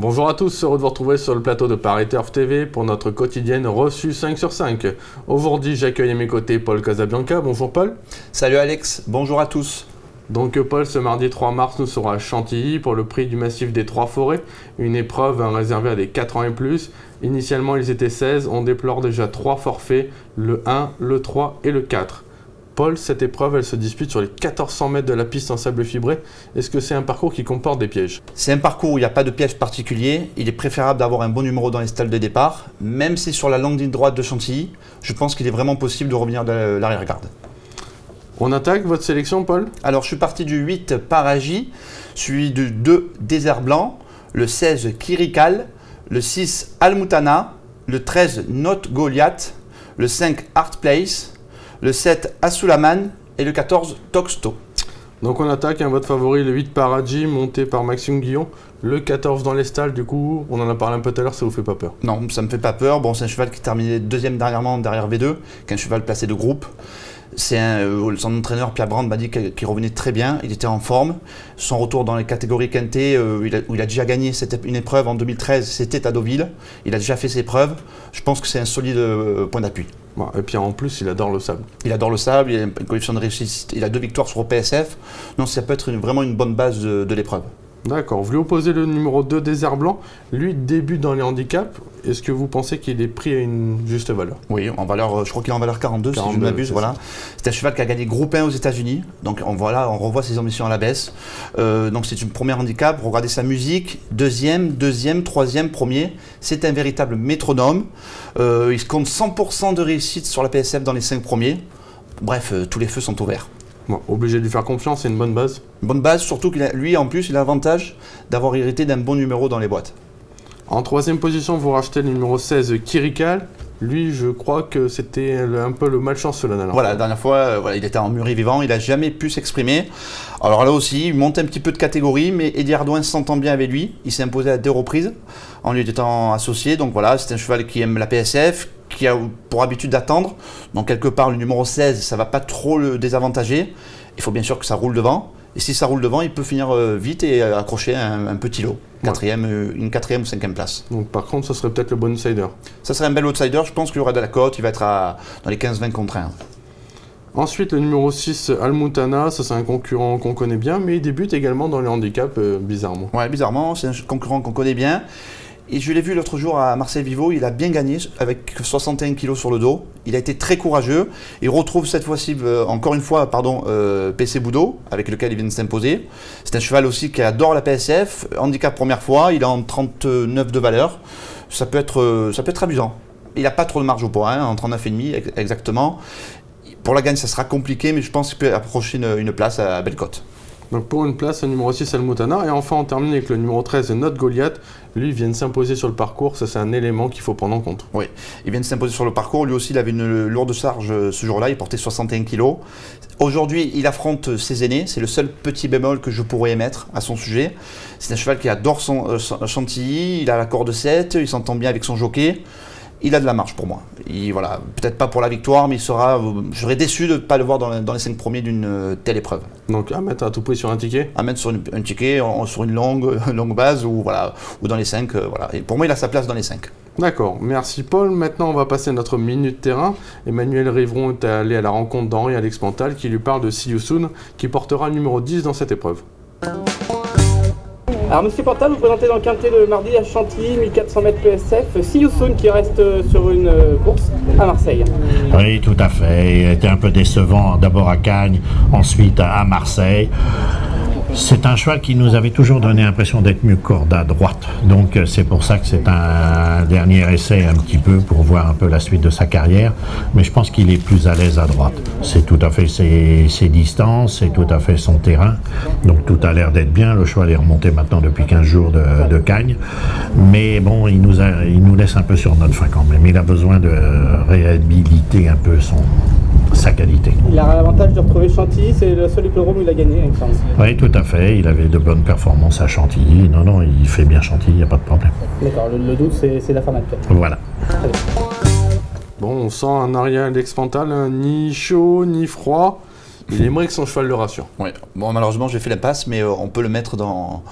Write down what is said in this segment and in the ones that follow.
Bonjour à tous, heureux de vous retrouver sur le plateau de Paris Turf TV pour notre quotidienne reçue 5 sur 5. Aujourd'hui, j'accueille à mes côtés Paul Casabianca. Bonjour Paul. Salut Alex, bonjour à tous. Donc Paul, ce mardi 3 mars, nous serons à Chantilly pour le prix du massif des Trois Forêts, une épreuve réservée à des 4 ans et plus. Initialement, ils étaient 16, on déplore déjà 3 forfaits, le 1, le 3 et le 4. Paul, cette épreuve, elle se dispute sur les 1400 mètres de la piste en sable fibré. Est-ce que c'est un parcours qui comporte des pièges? C'est un parcours où il n'y a pas de piège particulier. Il est préférable d'avoir un bon numéro dans les stalles de départ. Même si sur la longue ligne droite de Chantilly, je pense qu'il est vraiment possible de revenir de l'arrière-garde. On attaque votre sélection, Paul? Alors, je suis parti du 8 Paragy, suivi du 2 Désert Blanc, le 16 Kirical, le 6 Almutana, le 13 Note Goliath, le 5 Art Place, le 7 Assulaman et le 14 Toxto. Donc on attaque, votre favori, le 8 Paragy, monté par Maxime Guillon. Le 14 dans les stalles, du coup, on en a parlé un peu tout à l'heure, ça vous fait pas peur? Non, ça me fait pas peur. Bon, c'est un cheval qui terminait deuxième dernièrement derrière V2, qui est un cheval placé de groupe. Son entraîneur Pierre Brand m'a dit qu'il revenait très bien, il était en forme. Son retour dans les catégories quintées, où il a déjà gagné une épreuve en 2013, c'était à Deauville. Il a déjà fait ses preuves. Je pense que c'est un solide point d'appui. Bon, et puis en plus, il adore le sable. Il adore le sable, il a une coefficient de réussite, il a 2 victoires sur OPSF. Donc ça peut être vraiment une bonne base de l'épreuve. D'accord. Vous lui opposez le numéro 2 Désert Blanc. Lui débute dans les handicaps. Est-ce que vous pensez qu'il est pris à une juste valeur? Oui, en valeur, je crois qu'il est en valeur 42, 42 si je ne m'abuse. Voilà. C'est un cheval qui a gagné groupe 1 aux États-Unis. Donc on revoit ses ambitions à la baisse. Donc c'est une première handicap. Regardez sa musique. Deuxième, troisième, premier. C'est un véritable métronome. Il compte 100% de réussite sur la PSF dans les 5 premiers. Bref, tous les feux sont ouverts. Bon, obligé de lui faire confiance, c'est une bonne base. Une bonne base, surtout qu'il lui en plus il a l'avantage d'avoir hérité d'un bon numéro dans les boîtes. En troisième position, vous rachetez le numéro 16 Kirical. Lui, je crois que c'était un peu le malchanceux la dernière fois. La dernière fois, il était en mûri vivant, il n'a jamais pu s'exprimer. Alors là aussi, il monte un petit peu de catégorie, mais Eddie Ardouin s'entend bien avec lui. Il s'est imposé à 2 reprises en lui étant associé. Donc voilà, c'est un cheval qui aime la PSF, qui a pour habitude d'attendre. Donc quelque part, le numéro 16, ça ne va pas trop le désavantager. Il faut bien sûr que ça roule devant. Et si ça roule devant, il peut finir vite et accrocher un petit lot. Une 4e ou 5e place. Donc par contre, ce serait peut-être le bon outsider. Ça serait un bel outsider. Je pense qu'il y aura de la cote. Il va être dans les 15-20 contre 1. Ensuite, le numéro 6, Almutana. Ça, c'est un concurrent qu'on connaît bien, mais il débute également dans les handicaps, bizarrement. Ouais, bizarrement. C'est un concurrent qu'on connaît bien. Et je l'ai vu l'autre jour à Marseille-Vivo, il a bien gagné avec 61 kg sur le dos. Il a été très courageux. Il retrouve cette fois-ci, encore une fois, PC Boudot, avec lequel il vient de s'imposer. C'est un cheval aussi qui adore la PSF. Handicap première fois, il est en 39 de valeur. Ça peut être amusant. Il n'a pas trop de marge au poids, en 39,5 exactement. Pour la gagne, ça sera compliqué, mais je pense qu'il peut approcher une place à belle cote. Donc pour une place, le numéro 6, Almutana. Et enfin, on termine avec le numéro 13, Note Goliath. Lui, il vient de s'imposer sur le parcours. Ça, c'est un élément qu'il faut prendre en compte. Oui, il vient de s'imposer sur le parcours. Lui aussi, il avait une lourde charge ce jour-là. Il portait 61 kg. Aujourd'hui, il affronte ses aînés. C'est le seul petit bémol que je pourrais émettre à son sujet. C'est un cheval qui adore son Chantilly. Il a la corde 7. Il s'entend bien avec son jockey. Il a de la marge pour moi. Voilà, peut-être pas pour la victoire, mais je serais déçu de ne pas le voir dans les 5 premiers d'une telle épreuve. Donc à mettre à tout prix sur un ticket? À mettre sur un ticket, sur une longue base, ou dans les 5. Et pour moi, il a sa place dans les 5. D'accord, merci Paul. Maintenant, on va passer à notre minute terrain. Emmanuel Rivron est allé à la rencontre d'Henri Alex Pantal, qui lui parle de See You Soon, qui portera le numéro 10 dans cette épreuve. Alors Monsieur Pantal, vous présentez dans le quintet de mardi à Chantilly, 1400 mètres PSF, See You Soon qui reste sur une course à Marseille. Oui, tout à fait. Il était un peu décevant d'abord à Cagnes, ensuite à Marseille. C'est un cheval qui nous avait toujours donné l'impression d'être mieux corde à droite. Donc c'est pour ça que c'est un dernier essai un petit peu pour voir un peu la suite de sa carrière. Mais je pense qu'il est plus à l'aise à droite. C'est tout à fait ses distances, c'est tout à fait son terrain. Donc tout a l'air d'être bien. Le cheval est remonté maintenant depuis 15 jours de Cagnes. Mais bon, il nous laisse un peu sur notre faim quand même. Il a besoin de réhabiliter un peu sa qualité. Il a l'avantage de retrouver Chantilly, c'est le seul hippodrome où il a gagné, il me semble. Oui, tout à fait. Il avait de bonnes performances à Chantilly. Non, il fait bien Chantilly, il n'y a pas de problème. D'accord, le doute, c'est la fin actuelle. Voilà. Bon, on sent un Henri Alex Pantal, ni chaud, ni froid. Il aimerait que son cheval le rassure. Oui. Bon, malheureusement, j'ai fait l'impasse, mais on peut le mettre dans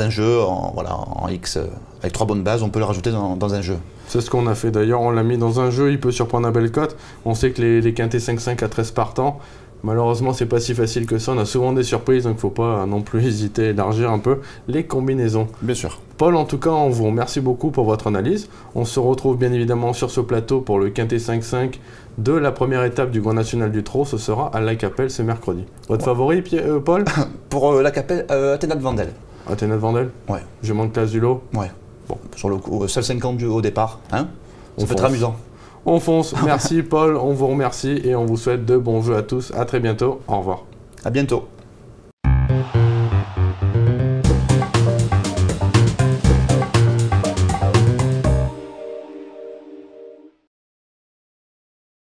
un jeu, en X, avec 3 bonnes bases, on peut le rajouter dans un jeu. C'est ce qu'on a fait d'ailleurs, on l'a mis dans un jeu, il peut surprendre à Bellecote. On sait que les quintés 5-5 à 13 partants, malheureusement c'est pas si facile que ça, on a souvent des surprises, donc il ne faut pas non plus hésiter à élargir un peu les combinaisons. Bien sûr. Paul, en tout cas, on vous remercie beaucoup pour votre analyse. On se retrouve bien évidemment sur ce plateau pour le quintet 5-5 de la première étape du Grand National du Trot. Ce sera à La Capelle ce mercredi. Votre favori, Paul? Pour La Capelle, Athéna de Vandel. Athéna de Vandel? Ouais. Je manque classe du lot? Ouais. Bon. Sur le coup, seul 50 au départ. Hein, ça peut être amusant. On fonce. Merci Paul, on vous remercie et on vous souhaite de bons jeux à tous. À très bientôt. Au revoir. À bientôt.